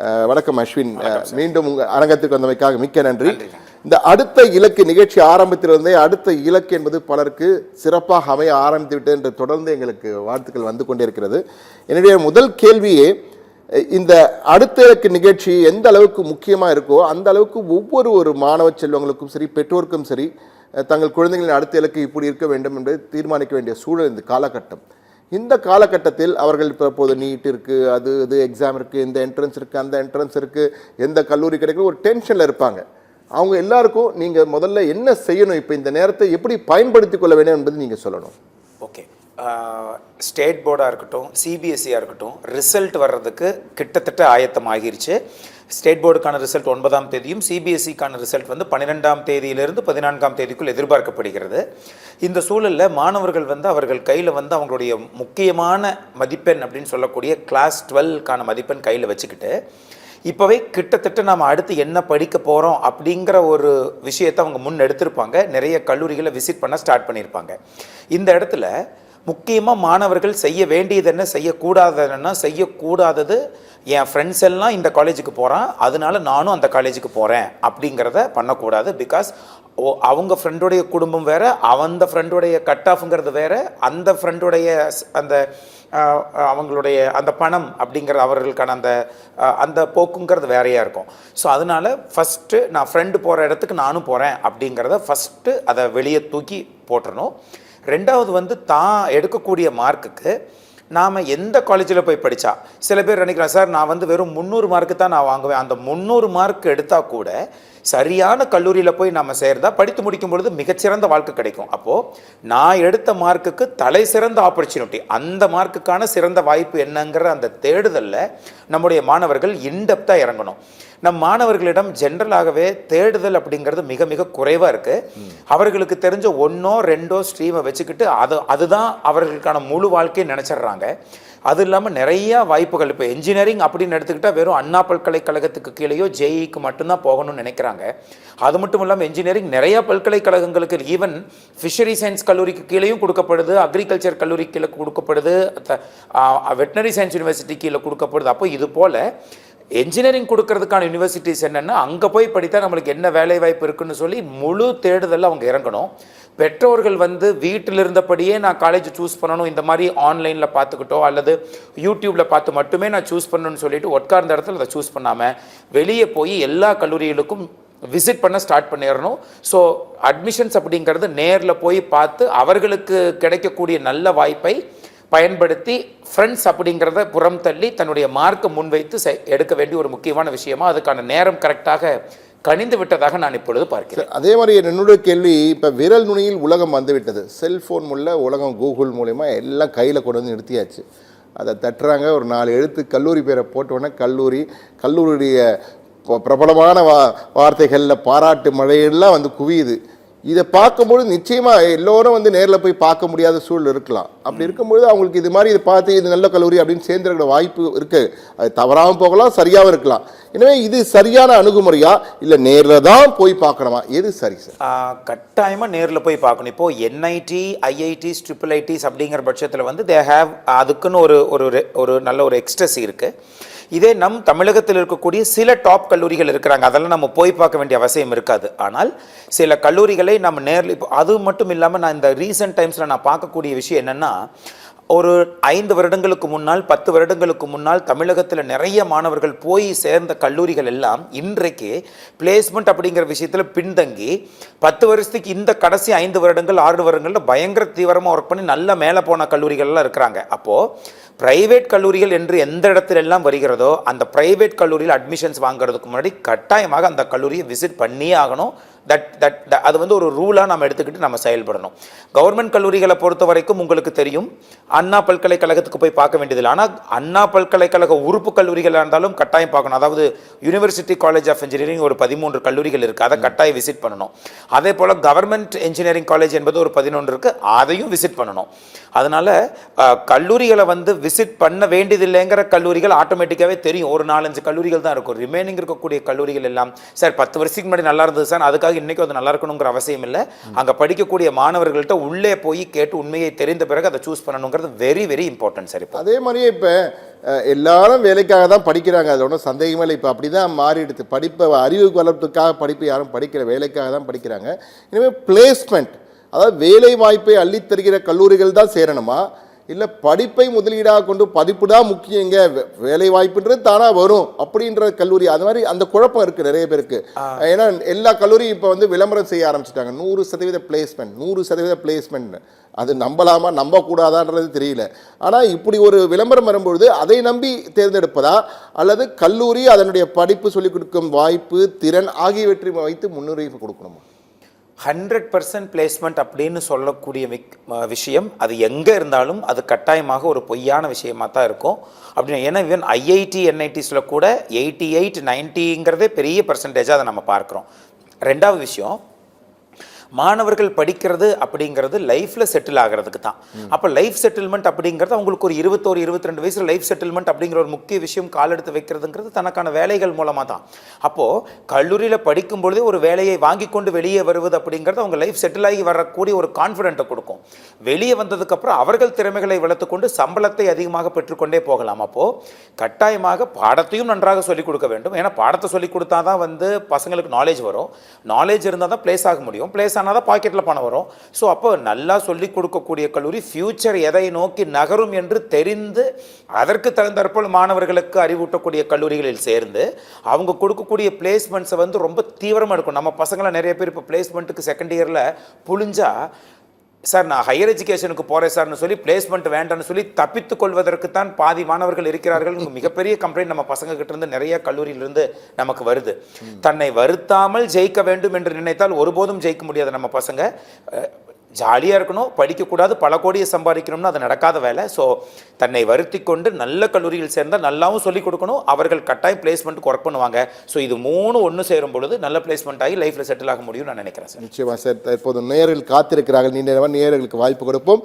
வணக்கம் அஸ்வின், மீண்டும் உங்கள் அரங்கத்துக்கு வந்தமைக்காக மிக்க நன்றி. இந்த அடுத்த இலக்கு நிகழ்ச்சி ஆரம்பத்திலிருந்தே அடுத்த இலக்கு என்பது பலருக்கு சிறப்பாக அமைய ஆரம்பித்து விட்டது என்று தொடர்ந்து எங்களுக்கு வாழ்த்துக்கள் வந்து கொண்டே இருக்கிறது. என்னுடைய முதல் கேள்வியே, இந்த அடுத்த இலக்கு நிகழ்ச்சி எந்த அளவுக்கு முக்கியமாக இருக்கோ அந்த அளவுக்கு ஒவ்வொரு மாணவ செல்வங்களுக்கும் சரி, பெற்றோருக்கும் சரி, தங்கள் குழந்தைகளின் அடுத்த இலக்கு இப்படி இருக்க வேண்டும் என்பதை தீர்மானிக்க வேண்டிய சூழல் இந்த காலகட்டம். இந்த காலகட்டத்தில் அவர்கள் இப்போது நீட் இருக்குது, அது எக்ஸாம் இருக்குது, இந்த என்ட்ரன்ஸ் இருக்குது, அந்த என்ட்ரன்ஸ் இருக்குது, எந்த கல்லூரி கிடைக்கும், ஒரு டென்ஷனில் இருப்பாங்க. அவங்க எல்லாருக்கும் நீங்கள் முதல்ல என்ன செய்யணும், இப்போ இந்த நேரத்தை எப்படி பயன்படுத்தி கொள்ள வேண்டும் என்பது நீங்கள் சொல்லணும். ஓகே, ஸ்டேட் போர்டாக இருக்கட்டும், சிபிஎஸ்சியாக இருக்கட்டும், ரிசல்ட் வர்றதுக்கு கிட்டத்தட்ட ஆயத்தம் ஆகிருச்சு. ஸ்டேட் போர்டுக்கான ரிசல்ட் 9ஆம் தேதியும் சிபிஎஸ்சிக்கான ரிசல்ட் வந்து 12ஆம் தேதியிலிருந்து 14ஆம் தேதிக்குள் எதிர்பார்க்கப்படுகிறது. இந்த சூழலில் மாணவர்கள் வந்து அவர்கள் கையில் வந்து அவங்களுடைய முக்கியமான மதிப்பெண் அப்படின்னு சொல்லக்கூடிய கிளாஸ் 12க்கான மதிப்பெண் கையில் வச்சுக்கிட்டு இப்போவே கிட்டத்தட்ட நாம் அடுத்து என்ன படிக்க போகிறோம் அப்படிங்கிற ஒரு விஷயத்தை அவங்க முன் எடுத்திருப்பாங்க. நிறைய கல்லூரிகளை விசிட் பண்ண ஸ்டார்ட் பண்ணியிருப்பாங்க. இந்த இடத்துல முக்கியமாக மாணவர்கள் செய்ய வேண்டியது என்ன, செய்யக்கூடாதுன்னா, செய்யக்கூடாதது என் ஃப்ரெண்ட்ஸ் எல்லாம் இந்த காலேஜுக்கு போகிறான் அதனால நானும் அந்த காலேஜுக்கு போகிறேன் அப்படிங்கிறத பண்ணக்கூடாது. பிகாஸ் அவங்க ஃப்ரெண்டுடைய குடும்பம் வேறு, அந்த ஃப்ரெண்டுடைய கட் ஆஃப்ங்கிறது வேறு, அந்த ஃப்ரெண்டுடைய அந்த அவங்களுடைய அந்த பணம் அப்படிங்கிறது அவர்களுக்கான அந்த போக்குங்கிறது வேறையாக இருக்கும். ஸோ அதனால் ஃபஸ்ட்டு நான் ஃப்ரெண்டு போகிற இடத்துக்கு நானும் போகிறேன் அப்படிங்கிறத ஃபஸ்ட்டு அதை வெளியே தூக்கி போட்டுறணும். ரெண்டாவது வந்து தான் எடுக்கக்கூடிய மார்க்குக்கு நாம் எந்த காலேஜில் போய் படித்தா, சில பேர் நினைக்கிறேன் சார் நான் வந்து வெறும் 300 மார்க்கு தான் நான் வாங்குவேன், அந்த 300 மார்க் எடுத்தால் கூட சரியான கல்லூரியில் போய் நம்ம சேர்ந்தா படித்து முடிக்கும் பொழுது மிகச்சிறந்த வாழ்க்கை கிடைக்கும். அப்போது நான் எடுத்த மார்க்குக்கு தலை சிறந்த ஆப்பர்ச்சுனிட்டி, அந்த மார்க்குக்கான சிறந்த வாய்ப்பு என்னங்கிற அந்த தேடுதலில் நம்முடைய மாணவர்கள் இன்டெப்த்தாக இறங்கணும். நம் மாணவர்களிடம் ஜென்ரலாகவே தேடுதல் அப்படிங்கிறது மிக மிக குறைவாக இருக்குது. அவர்களுக்கு தெரிஞ்ச 1 or 2 ஸ்ட்ரீமை வச்சுக்கிட்டு அதுதான் அவர்களுக்கான முழு வாழ்க்கையை நினச்சிட்றாங்க. அது இல்லாமல் நிறையா வாய்ப்புகள், இப்போ என்ஜினியரிங் அப்படின்னு எடுத்துக்கிட்டால் வெறும் அண்ணா பல்கலைக்கழகத்துக்கு கீழேயோ ஜேஇக்கு மட்டும்தான் போகணும்னு நினைக்கிறாங்க. அது மட்டும் இல்லாமல் என்ஜினியரிங் நிறையா பல்கலைக்கழகங்களுக்கு, ஈவன் ஃபிஷரி சயின்ஸ் கல்லூரிக்கு கீழேயும் கொடுக்கப்படுது, அக்ரிகல்ச்சர் கல்லூரி கீழே கொடுக்கப்படுது, வெட்டினரி சயின்ஸ் யூனிவர்சிட்டி கீழே கொடுக்கப்படுது. அப்போ இது போல் என்ஜினியரிங் கொடுக்கறதுக்கான யூனிவர்சிட்டிஸ் என்னென்னா அங்கே போய் படித்தா நம்மளுக்கு என்ன வேலை வாய்ப்பு இருக்குன்னு சொல்லி முழு தேடுதலில் அவங்க இறங்கணும். பெற்றோர்கள் வந்து வீட்டில் இருந்தபடியே நான் காலேஜ் சூஸ் பண்ணணும், இந்த மாதிரி ஆன்லைனில் பார்த்துக்கிட்டோ அல்லது யூடியூப்பில் பார்த்து மட்டுமே நான் சூஸ் பண்ணணும்னு சொல்லிட்டு உட்கார்ந்த இடத்துல அதை சூஸ் பண்ணாமல் வெளியே போய் எல்லா கல்லூரிகளுக்கும் விசிட் பண்ண ஸ்டார்ட் பண்ணிடணும். ஸோ அட்மிஷன்ஸ் அப்படிங்கிறது நேரில் போய் பார்த்து அவர்களுக்கு கிடைக்கக்கூடிய நல்ல வாய்ப்பை பயன்படுத்தி ஃப்ரெண்ட்ஸ் அப்படிங்கிறத புறம் தள்ளி தன்னுடைய மார்க்கை முன்வைத்து எடுக்க வேண்டிய ஒரு முக்கியமான விஷயமா அதுக்கான நேரம் கரெக்டாக கணிந்து விட்டதாக நான் இப்பொழுது பார்க்கிறேன். அதே மாதிரி என்னுடைய கேள்வி, இப்போ விரல் நுனியில் உலகம் வந்துவிட்டது, செல்ஃபோன் மூலம் உலகம் கூகுள் மூலமா எல்லாம் கையில் கொண்டு வந்து நிறுத்தியாச்சு. அதை தட்டுறாங்க, ஒரு 4 எழுத்து கல்லூரி பேரை போட்டோன்னே கல்லூரியுடைய பிரபலமான வார்த்தைகளில் பாராட்டு மழையெல்லாம் வந்து குவியுது. இதை பார்க்கும்போது நிச்சயமாக எல்லோரும் வந்து நேரில் போய் பார்க்க முடியாத சூழல் இருக்கலாம். அப்படி இருக்கும்போது அவங்களுக்கு இது மாதிரி இதை பார்த்து இது நல்ல கல்லூரி அப்படின்னு சேர்ந்துருக்கிற வாய்ப்பு இருக்குது. அது தவறாமல் போகலாம், சரியாகவும் இருக்கலாம். எனவே இது சரியான அணுகுமுறையா இல்லை நேரில் தான் போய் பார்க்கணுமா, எது சரி சார்? கட்டாயமாக நேரில் போய் பார்க்கணும். இப்போது என்ஐடி, ஐஐடிஸ், IIITs அப்படிங்கிற பட்சத்தில் வந்து தே ஹேவ் அதுக்குன்னு ஒரு நல்ல ஒரு எக்ஸ்ட்ரஸ் இருக்குது. இதே நம் தமிழகத்தில் இருக்கக்கூடிய சில டாப் கல்லூரிகள் இருக்கிறாங்க, அதெல்லாம் நம்ம போய் பார்க்க வேண்டிய அவசியம் இருக்காது. ஆனால் சில கல்லூரிகளை நம்ம நேரில், இப்போ அது மட்டும் இல்லாமல் நான் இந்த ரீசெண்ட் டைம்ஸில் நான் பார்க்கக்கூடிய விஷயம் என்னென்னா, ஒரு 5 வருடங்களுக்கு முன்னால் 10 வருடங்களுக்கு முன்னால் தமிழகத்தில் நிறைய மாணவர்கள் போய் சேர்ந்த கல்லூரிகள் எல்லாம் இன்றைக்கு பிளேஸ்மெண்ட் அப்படிங்கிற விஷயத்தில் பின்தங்கி 10 வருஷத்துக்கு இந்த கடைசி 5 வருடங்கள் 6 வருடங்களில் பயங்கர தீவிரமாக ஒர்க் பண்ணி நல்ல மேலே போன கல்லூரிகள்லாம் இருக்கிறாங்க. அப்போது பிரைவேட் கல்லூரிகள் என்று எந்த இடத்துல எல்லாம் வருகிறதோ அந்த பிரைவேட் கல்லூரியில் அட்மிஷன்ஸ் வாங்குறதுக்கு முன்னாடி கட்டாயமாக அந்த கல்லூரியை விசிட் பண்ணியே ஆகணும். அது வந்து ஒரு ரூலாக நம்ம எடுத்துக்கிட்டு நம்ம செயல்படணும். கவர்மெண்ட் கல்லூரிகளை பொறுத்த வரைக்கும் உங்களுக்கு தெரியும், அண்ணா பல்கலைக்கழகத்துக்கு போய் பார்க்க வேண்டியதில்லை. ஆனால் அண்ணா பல்கலைக்கழக உறுப்பு கல்லூரிகளாக இருந்தாலும் கட்டாயம் பார்க்கணும். அதாவது யூனிவர்சிட்டி காலேஜ் ஆஃப் இன்ஜினியரிங் ஒரு 13 கல்லூரிகள் இருக்குது, அதை கட்டாயம் விசிட் பண்ணணும். அதே போல் கவர்மெண்ட் இன்ஜினியரிங் காலேஜ் என்பது ஒரு 11 இருக்குது, அதையும் விசிட் பண்ணணும். அதனால் கல்லூரிகளை வந்து விசிட் பண்ண வேண்டியதில்லைங்கிற கல்லூரிகள் ஆட்டோமேட்டிக்காகவே தெரியும். ஒரு 4-5 கல்லூரிகள் தான் இருக்கும். ரிமைனிங் இருக்கக்கூடிய கல்லூரிகள் எல்லாம் சார் 10 வருஷத்துக்கு முன்னாடி நல்லா இருந்தது சார், அதுக்காக இன்றைக்கும் அது நல்லா இருக்கணுங்கிற அவசியம் இல்லை. அங்கே படிக்கக்கூடிய மாணவர்கள்ட்ட உள்ளே போய் கேட்டு உண்மையை தெரிந்த பிறகு அதை சூஸ் பண்ணணுங்கிறது வெரி வெரி இம்பார்ட்டன்ட் சார். இப்போ அதே மாதிரியே இப்போ எல்லாரும் வேலைக்காக தான் படிக்கிறாங்க, அது ஒன்றும் சந்தேகமே இல்லை. இப்போ அப்படி தான் மாறிடுது. படிப்பை அறிவு வளர்ப்புக்காக படிப்பு யாரும் படிக்கிற வேலைக்காக தான் படிக்கிறாங்க. எனவே பிளேஸ்மெண்ட், அதாவது வேலை வாய்ப்பை அள்ளித்தருகிற கல்லூரிகள் தான் சேரணுமா, இல்லை படிப்பை முதலீடாக கொண்டு படிப்பு தான் முக்கியங்க, வேலை வாய்ப்புன்றது தானாக வரும் அப்படின்ற கல்லூரி, அது மாதிரி அந்த குழப்பம் இருக்குது நிறைய பேருக்கு. ஏன்னா எல்லா கல்லூரியும் இப்போ வந்து விளம்பரம் செய்ய ஆரம்பிச்சிட்டாங்க, 100% பிளேஸ்மெண்ட், 100% பிளேஸ்மெண்ட். அது நம்பலாமா நம்பக்கூடாதான்றது தெரியல. ஆனால் இப்படி ஒரு விளம்பரம் வரும்பொழுது அதை நம்பி தேர்ந்தெடுப்பதா, அல்லது கல்லூரி அதனுடைய படிப்பு சொல்லிக் கொடுக்கும் வாய்ப்பு, திறன் ஆகியவற்றை வைத்து முன்னுரிமை கொடுக்கணுமா? 100% பிளேஸ்மெண்ட் அப்படின்னு சொல்லக்கூடிய விஷயம் அது எங்கே இருந்தாலும் அது கட்டாயமாக ஒரு பொய்யான விஷயமாக தான் இருக்கும் அப்படின்னு. ஏன்னா ஈவன் ஐஐடி என்ஐடிஸில் கூட 88-90ங்கிறதே பெரிய பர்சன்டேஜாக அதை நம்ம பார்க்குறோம். ரெண்டாவது விஷயம், மாணவர்கள் படிக்கிறது அப்படிங்கிறது லைஃப்பில் செட்டில் ஆகிறதுக்கு தான். அப்போ லைஃப் செட்டில்மெண்ட் அப்படிங்கிறது அவங்களுக்கு ஒரு 21-22 வயசில் லைஃப் செட்டில்மெண்ட் அப்படிங்கிற ஒரு முக்கிய விஷயம் கால் எடுத்து வைக்கிறதுங்கிறது தனக்கான வேலைகள் மூலமாக தான். அப்போது கல்லூரியில் படிக்கும் பொழுதே ஒரு வேலையை வாங்கி கொண்டு வெளியே வருவது அப்படிங்கிறது அவங்க லைஃப் செட்டில் ஆகி வரக்கூடிய ஒரு கான்ஃபிடென்ட்டை கொடுக்கும். வெளியே வந்ததுக்கப்புறம் அவர்கள் திறமைகளை வளர்த்துக்கொண்டு சம்பளத்தை அதிகமாக பெற்றுக்கொண்டே போகலாம். அப்போது கட்டாயமாக பாடத்தையும் நன்றாக சொல்லிக் கொடுக்க வேண்டும். ஏன்னா பாடத்தை சொல்லிக் கொடுத்தா தான் வந்து பசங்களுக்கு நாலேஜ் வரும். நாலேஜ் இருந்தால் தான் பிளேஸ் ஆக முடியும். பிளேஸ் ஆனால் தான் பாக்கெட்டில் பணம் வரும். ஸோ அப்போ நல்லா சொல்லிக் கொடுக்கக்கூடிய கல்லூரி ஃபியூச்சர் எதை நோக்கி நகரும் என்று தெரிந்து அதற்கு தகுந்தாற்போல் மாணவர்களுக்கு அறிவூட்டக்கூடிய கல்லூரிகளில் சேர்ந்து அவங்க கொடுக்கக்கூடிய பிளேஸ்மெண்ட்ஸை வந்து ரொம்ப தீவிரமாக இருக்கும். நம்ம பசங்களை நிறைய பேர் இப்போ பிளேஸ்மெண்ட்டுக்கு செகண்ட் இயரில் புழிஞ்சா, சார் நான் ஹையர் எஜுகேஷனுக்கு போகிறேன் சார்னு சொல்லி பிளேஸ்மெண்ட் வேண்டாம்னு சொல்லி தப்பித்து கொள்வதற்கு தான் பாதி மாணவர்கள் இருக்கிறார்கள். மிகப்பெரிய கம்ப்ளைண்ட் நம்ம பசங்க கிட்ட இருந்து நிறைய கல்லூரியிலிருந்து நமக்கு வருது. தன்னை வருத்தாமல் ஜெயிக்க வேண்டும் என்று நினைத்தால் ஒருபோதும் ஜெயிக்க முடியாது. நம்ம பசங்க ஜாலியாக இருக்கணும், படிக்கக்கூடாது, பல கோடியை சம்பாதிக்கணும்னு அது நடக்காத வேலை. ஸோ தன்னை வருத்தி கொண்டு நல்ல கல்லூரியில் சேர்ந்தால் நல்லாவும் சொல்லிக் கொடுக்கணும், அவர்கள் கட்டாயம் பிளேஸ்மெண்ட்டுக்கு ஒர்க் பண்ணுவாங்க. ஸோ இது 3 ஒன்று சேரும் பொழுது நல்ல பிளேஸ்மெண்ட் ஆகி லைஃப்பில் செட்டில் ஆக முடியும்னு நான் நினைக்கிறேன் சார். நிச்சயமாக சார். இப்போது நேயர்கள் காத்திருக்கிறார்கள், நீண்ட நேரங்களுக்கு வாய்ப்பு கொடுப்போம்.